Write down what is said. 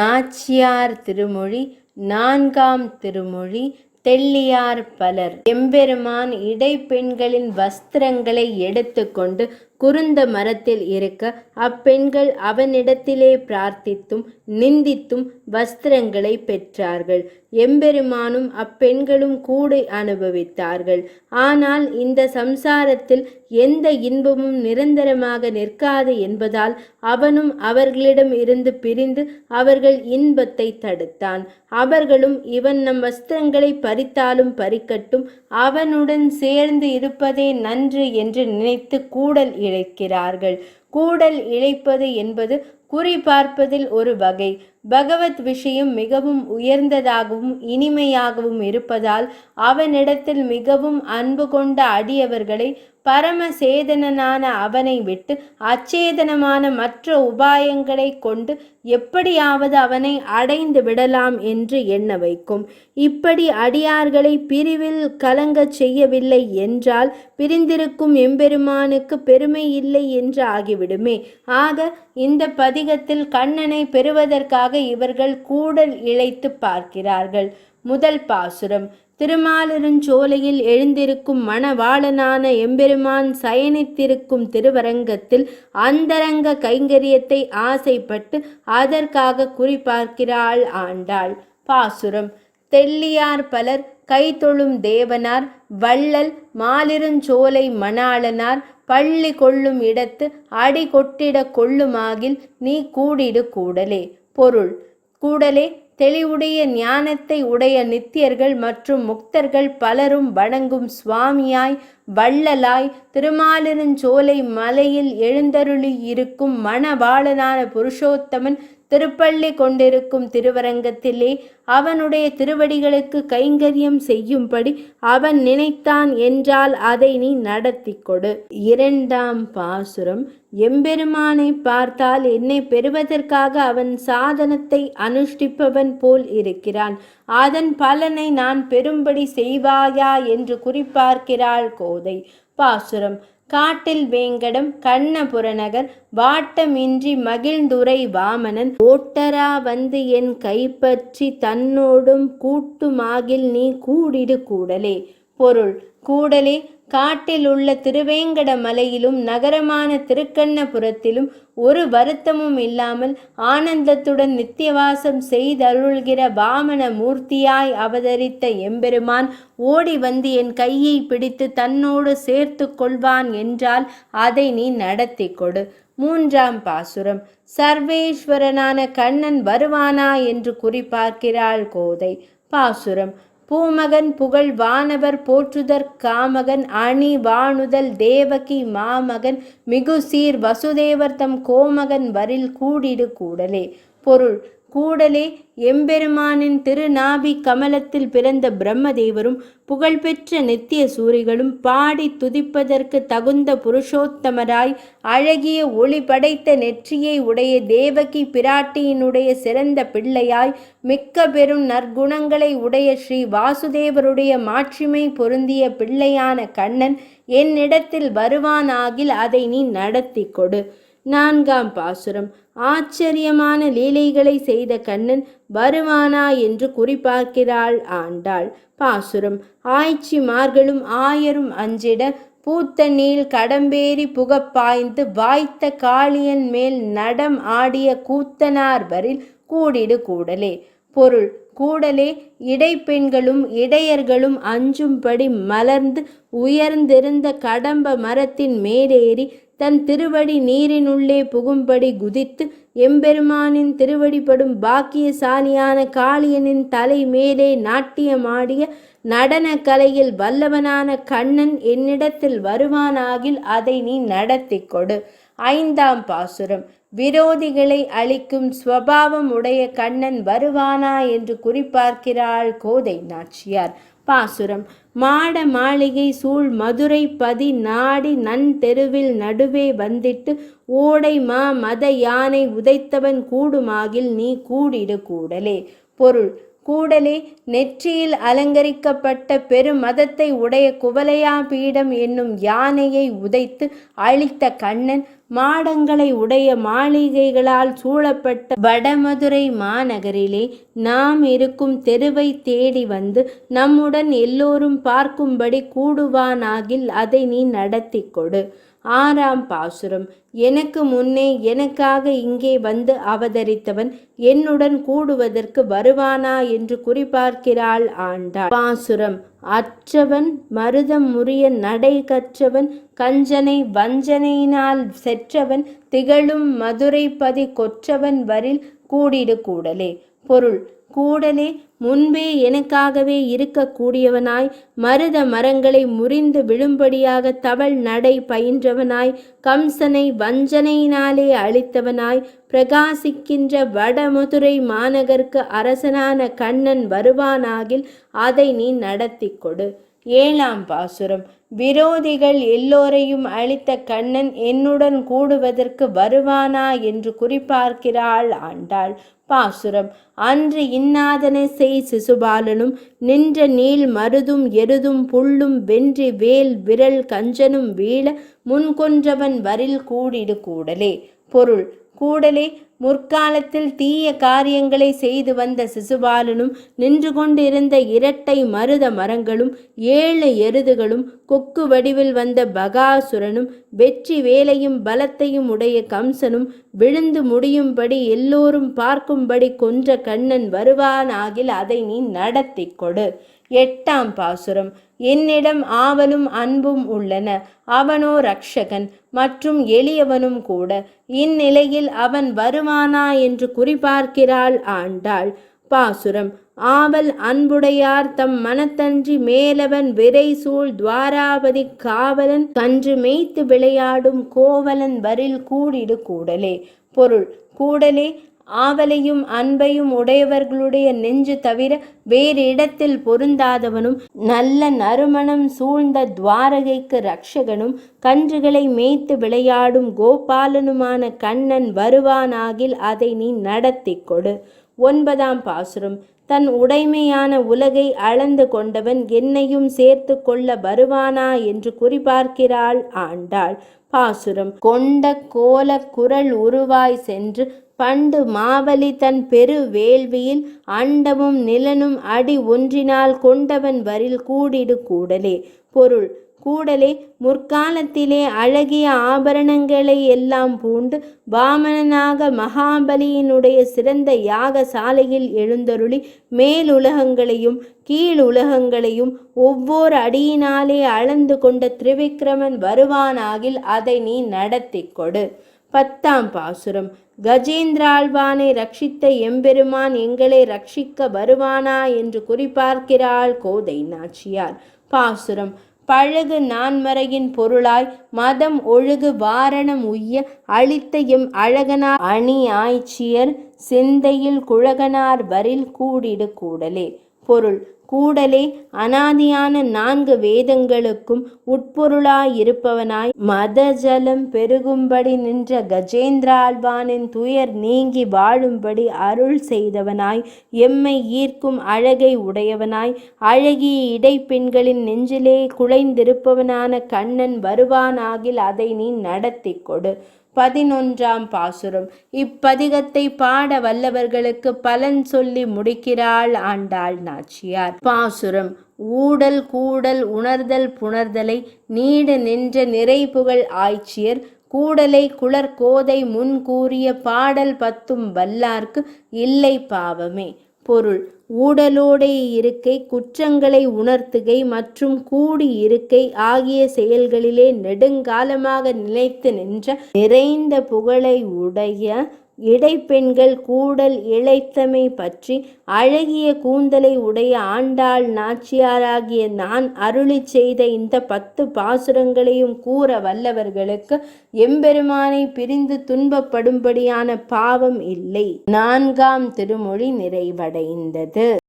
நாச்சியார் திருமொழி நான்காம் திருமொழி தெள்ளியார் பலர். எம்பெருமான் இடைப்பெண்களின் வஸ்திரங்களை எடுத்துக்கொண்டு குருந்த மரத்தில் இருக்க அப்பெண்கள் அவனிடத்திலே பிரார்த்தித்தும் நிந்தித்தும் வஸ்திரங்களை பெற்றார்கள். எம்பெருமானும் அப்பெண்களும் கூட அனுபவித்தார்கள். ஆனால் இந்த சம்சாரத்தில் எந்த இன்பமும் நிரந்தரமாக நிற்காது என்பதால் அவனும் அவர்களிடம் இருந்து பிரிந்து அவர்கள் இன்பத்தை தடுத்தான். அவர்களும் இவன் நம் வஸ்திரங்களை பறித்தாலும் பறிக்கட்டும், அவனுடன் சேர்ந்து இருப்பதே நன்று என்று நினைத்து கூடல் இழைக்கிறார்கள். கூடல் இழைப்பது என்பது குறி பார்ப்பதில் ஒரு வகை. பகவத் விஷயம் மிகவும் உயர்ந்ததாகவும் இனிமையாகவும் இருப்பதால் அவனிடத்தில் மிகவும் அன்பு கொண்ட அடியவர்களை பரமசேதனனான அவனை விட்டு அச்சேதனமான மற்ற உபாயங்களை கொண்டு எப்படியாவது அவனை அடைந்து விடலாம் என்று எண்ண வைக்கும். இப்படி அடியார்களை பிரிவில் கலங்கச் செய்யவில்லை என்றால் பிரிந்திருக்கும் எம்பெருமானுக்கு பெருமை இல்லை என்று ஆகிவிடுமே. ஆக இந்த பதிகத்தில் கண்ணனை பெறுவதற்காக இவர்கள் கூடல் இழைத்து பார்க்கிறார்கள். முதல் பாசுரம். திருமாலிருஞ்சோலையில் எழுந்திருக்கும் மணவாளனான எம்பெருமான் சயனித்திருக்கும் திருவரங்கத்தில் அந்தரங்க கைங்கரியத்தை ஆசைப்பட்டு அதற்காக குறிப்பார்க்கிறாள் ஆண்டாள். பாசுரம். தெள்ளியார் பலர் கைதொழும் தேவனார் வள்ளல் மாலிருஞ்சோலை மணாளனார் பள்ளி கொள்ளும் இடத்து அடி கொட்டிட கொள்ளுமாகில் நீ கூடிடு கூடலே. பொருள். கூடலே தெளிவுடைய ஞானத்தை உடைய நித்தியர்கள் மற்றும் முக்தர்கள் பலரும் வணங்கும் சுவாமியாய் வள்ளலாய் திருமாலிருஞ்சோலை மலையில் எழுந்தருளி இருக்கும் மணவாளனான புருஷோத்தமன் திருப்பள்ளி கொண்டிருக்கும் திருவரங்கத்திலே அவனுடைய திருவடிகளுக்கு கைங்கரியம் செய்யும்படி அவன் நினைத்தான் என்றால் அதை நீ நடத்தி கொடு. இரண்டாம் பாசுரம். எம்பெருமானை பார்த்தால் என்னை பெறுவதற்காக அவன் சாதனத்தை அனுஷ்டிப்பவன் போல் இருக்கிறான். அதன் பலனை நான் பெறும்படி செய்வாயா என்று குறிப்பார்க்கிறாள் கோதை. பாசுரம். காட்டில் வேங்கடம் கண்ணபுரநகர் வாட்டமின்றி மகிழ்ந்துரை வாமனன் ஓட்டரா வந்து என் கைப்பற்றி தன்னோடும் கூட்டுமாகில் நீ கூடிடு கூடலே. பொருள். கூடலே காட்டில் உள்ள திருவேங்கட மலையிலும் நகரமான திருக்கண்ணபுரத்திலும் ஒரு வருத்தமும் இல்லாமல் ஆனந்தத்துடன் நித்தியவாசம் செய்தருள்கிற வாமன மூர்த்தியாய் அவதரித்த எம்பெருமான் ஓடி வந்து என் கையை பிடித்து தன்னோடு சேர்த்து கொள்வான் என்றால் அதை நீ நடத்தி கொடு. மூன்றாம் பாசுரம். சர்வேஸ்வரனான கண்ணன் வருவானா என்று குறிப்பார்க்கிறாள் கோதை. பாசுரம். பூமகன் புகழ் வானவர் போற்றுதற் காமகன் அணி வாணுதல் தேவகி மாமகன் மிகுசீர் வசுதேவர் தம் கோமகன் வரில் கூடிடு கூடலே. பொருள். கூடலே எம்பெருமானின் திருநாபி கமலத்தில் பிறந்த பிரம்மதேவரும் புகழ்பெற்ற நித்திய சூரிகளும் பாடி துதிப்பதற்கு தகுந்த புருஷோத்தமராய் அழகிய ஒளி படைத்த நெற்றியை உடைய தேவகி பிராட்டியினுடைய சிறந்த பிள்ளையாய் மிக்க பெரும் நற்குணங்களை உடைய ஸ்ரீ வாசுதேவருடைய மாட்சிமை பொருந்திய பிள்ளையான கண்ணன் என்னிடத்தில் வருவானாகில் அதை நீ நடத்தி கொடு. நான்காம் பாசுரம். ஆச்சரியமான லீலைகளை செய்த கண்ணன் வருவானா என்று குறிப்பார்க்கிறாள் ஆண்டாள். பாசுரம். ஆய்ச்சிமார்களும் ஆயரும் அஞ்சிட பூத்த நீள் கடம்பேறி புகப்பாய்ந்து வாய்த்த காளியன் மேல் நடம் ஆடிய கூத்தனார் வரில் கூடிடு கூடலே. பொருள். கூடலே இடைப்பெண்களும் இடையர்களும் அஞ்சும்படி மலர்ந்து உயர்ந்திருந்த கடம்ப மரத்தின் மேலேறி தன் திருவடி நீரினுள்ளே புகும்படி குதித்து எம்பெருமானின் திருவடிப்படும் பாக்கியசாலியான காளியனின் தலை மேலே நாட்டியமாடிய நடன கலையில் வல்லவனான கண்ணன் என்னிடத்தில் வருவானாகில் அதை நீ நடத்தி கொடு. ஐந்தாம் பாசுரம். விரோதிகளை அழிக்கும் ஸ்வபாவம் உடைய கண்ணன் வருவானா என்று குறிப்பார்க்கிறாள் கோதை நாச்சியார். பாசுரம். மாட மாளிகை சூழ் மதுரை பதி நாடி நன் தெருவில் நடுவே வந்திட்டு ஓடை மத யானை உதைத்தவன் கூடுமாகில் நீ கூடிடு கூடலே. பொருள். கூடலே நெற்றியில் அலங்கரிக்கப்பட்ட பெருமதத்தை உடைய குவலையா பீடம் என்னும் யானையை உதைத்து அழித்த கண்ணன் மாடங்களை உடைய மாளிகைகளால் சூழப்பட்ட வடமதுரை மாநகரிலே நாம் இருக்கும் தெருவை தேடி வந்து நம்முடன் எல்லோரும் பார்க்கும்படி கூடுவானாகில் அதை நீ நடத்தி கொடு. 6ஆம் பாசுரம். எனக்கு முன்னே எனக்காக இங்கே வந்து அவதரித்தவன் என்னுடன் கூடுவதற்கு வருவானா என்று குறிப்பார்க்கிறாள் ஆண்டாள். பாசுரம். அற்றவன் மருதம் முறிய நடை கற்றவன் கஞ்சனை வஞ்சனையினால் செற்றவன் திகழும் மதுரைப்பதி கொற்றவன் வரில் கூடிடு கூடலே. பொருள். கூடலே முன்பே எனக்காகவே இருக்கக்கூடியவனாய் மருத மரங்களை முறிந்து விழும்படியாக தவள் நடை பயின்றவனாய் கம்சனை வஞ்சனையினாலே அழித்தவனாய் பிரகாசிக்கின்ற வடமதுரை மாநகருக்கு அரசனான கண்ணன் வருவானாகில் அதை நீ நடத்தி கொடு. 7ஆம் பாசுரம். விரோதிகள் எல்லோரையும் அழித்த கண்ணன் என்னுடன் கூடுவதற்கு வருவானா என்று குறிப்பார்க்கிறாள் ஆண்டாள். பாசுரம். அன்று இன்னாதன செய் சிசுபாலனும் நின்ற நீள் மருதும் எருதும் புல்லும் வென்றி வேல் விரல் கஞ்சனும் வீழ முன்கொன்றவன் வரில் கூடிடு கூடலே. பொருள். கூடலே முற்காலத்தில் தீய காரியங்களை செய்து வந்த சிசுபாலனும் நின்று கொண்டிருந்த இரட்டை மருத மரங்களும் 7 எருதுகளும் கொக்கு வடிவில் வந்த பகாசுரனும் வெற்றி வேலையும் பலத்தையும் உடைய கம்சனும் விழுந்து முடியும்படி எல்லோரும் பார்க்கும்படி கொன்ற கண்ணன் வருவானாகில் அதை நீ நடத்தி கொடு. 8ஆம் பாசுரம். என்னிடம் ஆவலும் அன்பும் உள்ளன. அவனோ ரக்ஷகன் மற்றும் எளியவனும் கூட. இந்நிலையில் அவன் வருவானா என்று குறிப்பார்க்கிறாள் ஆண்டாள். பாசுரம். ஆவல் அன்புடையார் தம் மனத்தன்றி மேலவன் விரை சூழ் துவாராபதி காவலன் கன்று மேய்த்து விளையாடும் கோவலன் வரில் கூடிடு கூடலே. பொருள். கூடலே ஆவலையும் அன்பையும் உடையவர்களுடைய நெஞ்சு தவிர வேறு இடத்தில் பொருந்தாதவனும் நல்ல நறுமணம் சூழ்ந்த துவாரகைக்கு ரக்ஷகனும் கன்றுகளை மேய்த்து விளையாடும் கோபாலனுமான கண்ணன் வருவானாகில் அதை நீ நடத்தி கொடு. 9ஆம் பாசுரம். தன் உடைமையான உலகை அளந்து கொண்டவன் என்னையும் சேர்த்து கொள்ள வருவானா என்று குறிப்பார்க்கிறாள் ஆண்டாள். பாசுரம். கொண்ட கோல குரல் உருவாய் சென்று பண்டு மாவலி தன் பெரு வேள்வியில் அண்டமும் நிலனும் அடி ஒன்றினால் கொண்டவன் வரில் கூடிடு கூடலே. பொருள். கூடலே முற்காலத்திலே அழகிய ஆபரணங்களை எல்லாம் பூண்டு வாமனனாக மகாபலியினுடைய சிறந்த யாகசாலையில் எழுந்தருளி மேலுலகங்களையும் கீழுலகங்களையும் ஒவ்வொரு அடியினாலே அளந்து கொண்ட திரிவிக்ரமன் வருவானாகில் அதை நீ நடத்தி கொடு. 10ஆம் பாசுரம். கஜேந்திராழ்வானை ரட்சித்த எம்பெருமான் எங்களை ரட்சிக்க வருவானா என்று குறிப்பார்க்கிறாள் கோதை நாச்சியார். பாசுரம். பழகு நான்மறையின் பொருளாய் மதம் ஒழுகு வாரணம் உய்ய அளித்த எம் அழகனார் அணி ஆய்ச்சியர் சிந்தையில் குழகனார் வரில் கூடிடு கூடலே. பொருள். கூடலே அனாதியான 4 வேதங்களுக்கும் உட்பொருளாயிருப்பவனாய் மதஜலம் பெருகும்படி நின்ற கஜேந்திராழ்வானின் துயர் நீங்கி வாழும்படி அருள் செய்தவனாய் எம்மை ஈர்க்கும் அழகை உடையவனாய் அழகிய இடைப்பெண்களின் நெஞ்சிலே குலைந்திருப்பவனான கண்ணன் வருவானாகில் அதை நீ நடத்தி கொடு. 11ஆம் பாசுரம். இப்பதிகத்தை பாட வல்லவர்களுக்கு பலன் சொல்லி முடிக்கிறாள் ஆண்டாள் நாச்சியார். பாசுரம். ஊடல் கூடல் உணர்தல் புணர்தலை நீடு நின்ற நிறைபுகழ் ஆய்ச்சியர் கூடலை குளர் கோதை முன் கூறிய பாடல் 10 வல்லார்க்கு இல்லை பாவமே. பொருள். ஊடலோடே இருக்கை குற்றங்களை உணர்த்துகை மற்றும் கூடி இருக்கை ஆகிய செயல்களிலே நெடுங்காலமாக நிலைத்து நின்ற நிறைந்த புகழை உடைய இடைப்பெண்கள் கூடல் இழைத்தமை பற்றி அழகிய கூந்தலை உடைய ஆண்டாள் நாச்சியாராகிய நான் அருளி செய்த இந்த 10 பாசுரங்களையும் கூற வல்லவர்களுக்கு எம்பெருமானை பிரிந்து துன்பப்படும்படியான பாவம் இல்லை. 4ஆம் திருமொழி நிறைவடைந்தது.